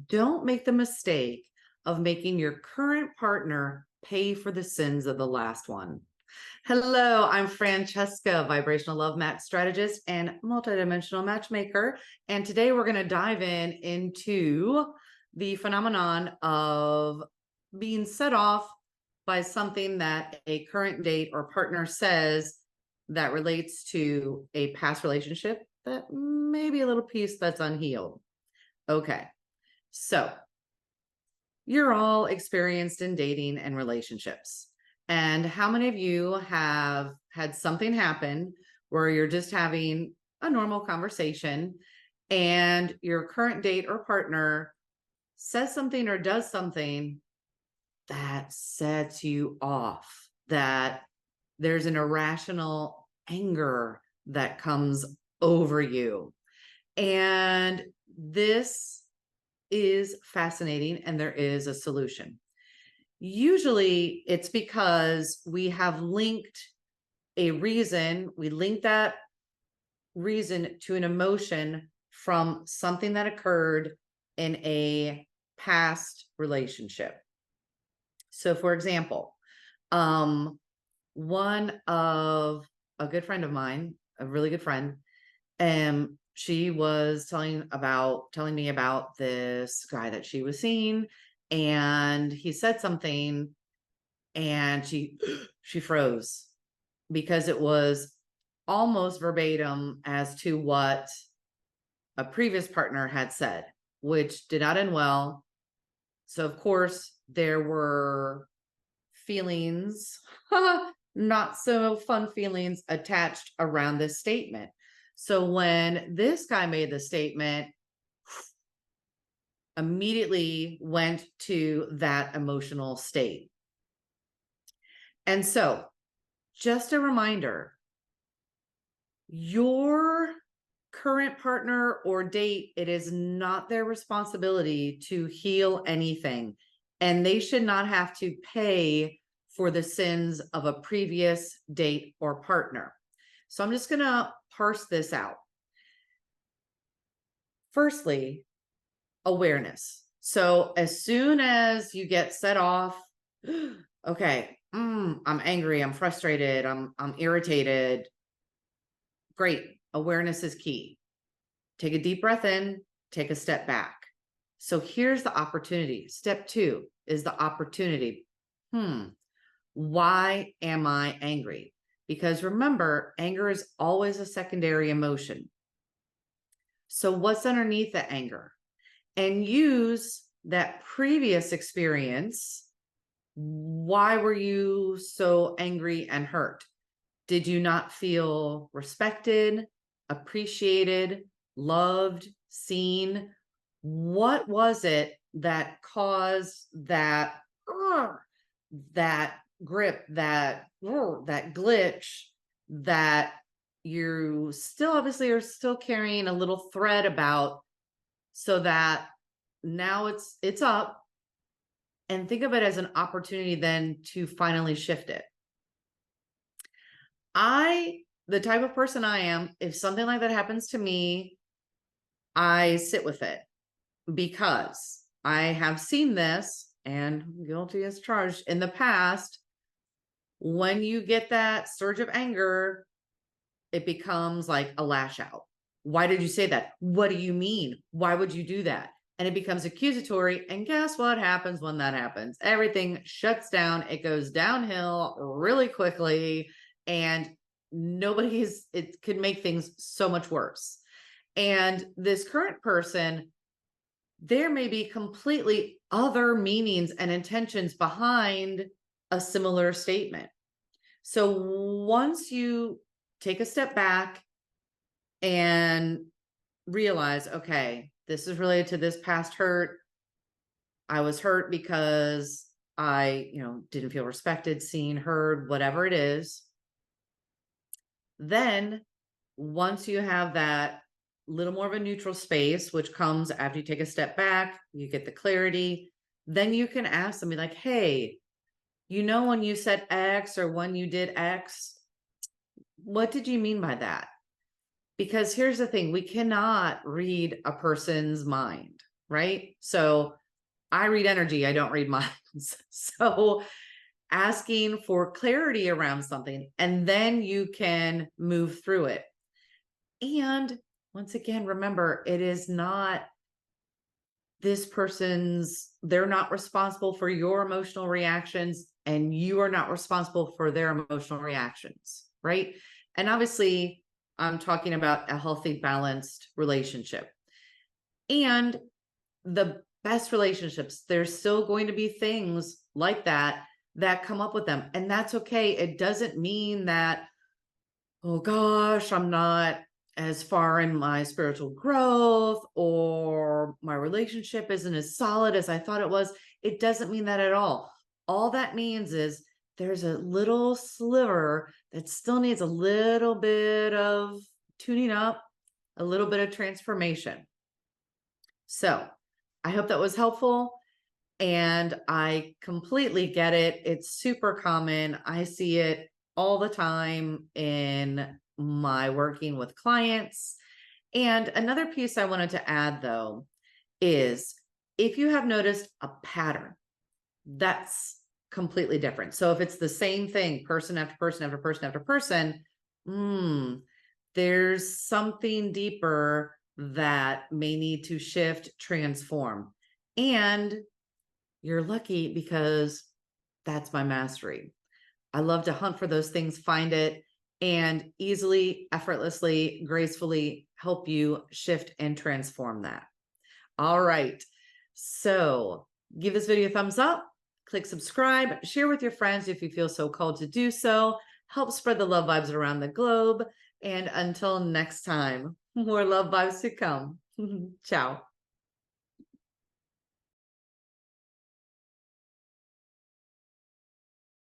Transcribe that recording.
Don't make the mistake of making your current partner pay for the sins of the last one. Hello, I'm Francesca, vibrational love match strategist and multidimensional matchmaker. And today we're going to dive into the phenomenon of being set off by something that a current date or partner says that relates to a past relationship that may be a little piece that's unhealed. Okay. So you're all experienced in dating and relationships. And how many of you have had something happen where you're just having a normal conversation and your current date or partner says something or does something that sets you off, that there's an irrational anger that comes over you? And this is fascinating, and there is a solution. Usually it's because we have linked a reason, we link that reason to an emotion from something that occurred in a past relationship. So for example, one of a good friend of mine, a really good friend, she was telling me about this guy that she was seeing, and he said something and she froze because it was almost verbatim as to what a previous partner had said, which did not end well. So of course there were feelings, not so fun feelings attached around this statement. So when this guy made the statement, immediately went to that emotional state. And so just a reminder, your current partner or date, it is not their responsibility to heal anything, and they should not have to pay for the sins of a previous date or partner. So I'm just going to parse this out. Firstly, awareness. So as soon as you get set off, okay, I'm angry, I'm frustrated, I'm irritated. Great. Awareness is key. Take a deep breath in, take a step back. So here's the opportunity. Step 2 is the opportunity. Why am I angry? Because remember, anger is always a secondary emotion. So what's underneath the anger? And use that previous experience. Why were you so angry and hurt? Did you not feel respected, appreciated, loved, seen? What was it that caused that grip, that glitch, that you still obviously are still carrying a little thread about, so that now it's up? And think of it as an opportunity then to finally shift it. The type of person I am, if something like that happens to me, I sit with it, because I have seen this, and guilty as charged, in the past. When you get that surge of anger, it becomes like a lash out. Why did you say that? What do you mean? Why would you do that? And it becomes accusatory. And guess what happens when that happens? Everything shuts down. It goes downhill really quickly. And it could make things so much worse. And this current person, there may be completely other meanings and intentions behind a similar statement. So once you take a step back and realize, okay, this is related to this past hurt. I was hurt because I, didn't feel respected, seen, heard, whatever it is. Then once you have that little more of a neutral space, which comes after you take a step back, you get the clarity, then you can ask them, be like, hey, when you said X or when you did X, what did you mean by that? Because here's the thing, we cannot read a person's mind, right? So I read energy, I don't read minds. So asking for clarity around something, and then you can move through it. And once again, remember, it is not this person's, they're not responsible for your emotional reactions, and you are not responsible for their emotional reactions, right? And obviously, I'm talking about a healthy, balanced relationship. And the best relationships, there's still going to be things like that that come up with them. And that's okay. It doesn't mean that, oh gosh, I'm not as far in my spiritual growth, or my relationship isn't as solid as I thought it was. It doesn't mean that at all. All that means is there's a little sliver that still needs a little bit of tuning up, a little bit of transformation. So I hope that was helpful. And I completely get it. It's super common. I see it all the time in my working with clients. And another piece I wanted to add, though, is if you have noticed a pattern, that's completely different. So if it's the same thing, person after person after person after person, there's something deeper that may need to shift, transform. And you're lucky, because that's my mastery. I love to hunt for those things, find it, and easily, effortlessly, gracefully help you shift and transform that. All right. So give this video a thumbs up, click subscribe, share with your friends if you feel so called to do so. Help spread the love vibes around the globe. And until next time, more love vibes to come. Ciao.